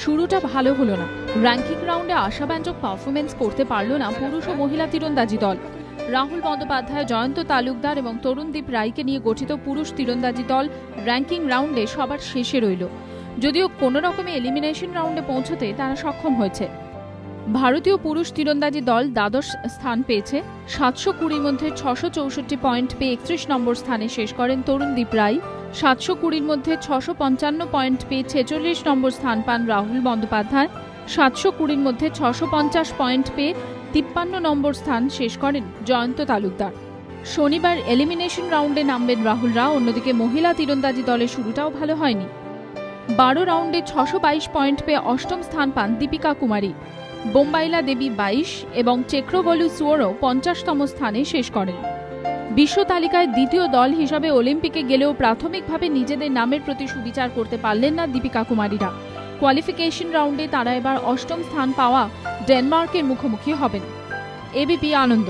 শুরুটা ভালো হলো না। র্যাঙ্কিং রাউন্ডে আশাব্যঞ্জক পারফরমেন্স করতে পারল না পুরুষ ও মহিলা তীরন্দাজি দল। রাহুল বন্দ্যোপাধ্যায়, জয়ন্ত তালুকদার এবং তরুণদীপ রায়কে নিয়ে গঠিত পুরুষ তীরন্দাজি দল র্যাঙ্কিং রাউন্ডে সবার শেষে রইল, যদিও কোনো রকমে এলিমিনেশন রাউন্ডে পৌঁছতে তারা সক্ষম হয়েছে। ভারতীয় পুরুষ তীরন্দাজি দল দ্বাদশ স্থান পেয়েছে। 720-র মধ্যে 664 পয়েন্ট পেয়ে 31 নম্বর স্থানে শেষ করেন তরুণদীপ রায়। 720-র মধ্যে 655 পয়েন্ট পেয়ে 46 নম্বর স্থান পান রাহুল বন্দ্যোপাধ্যায়। 720-র মধ্যে 650 পয়েন্ট পেয়ে 53 নম্বর স্থান শেষ করেন জয়ন্ত তালুকদার। শনিবার এলিমিনেশন রাউন্ডে নামবেন রাহুলরা। অন্যদিকে মহিলা তীরন্দাজি দলের শুরুটাও ভালো হয়নি। 12 রাউন্ডে 622 পয়েন্ট পেয়ে অষ্টম স্থান পান দীপিকা কুমারী। বোম্বাইলা দেবী 22 এবং চেক্রোবলু সুয়োরো 50তম স্থানে শেষ করেন। বিশ্ব তালিকায় দ্বিতীয় দল হিসাবে অলিম্পিকে গেলেও প্রাথমিকভাবে নিজেদের নামের প্রতি সুবিচার করতে পারলেন না দীপিকা কুমারীরা। কোয়ালিফিকেশন রাউন্ডে তারা এবার অষ্টম স্থান পাওয়া ডেনমার্কের মুখোমুখি হবেন। এবিপি আনন্দ।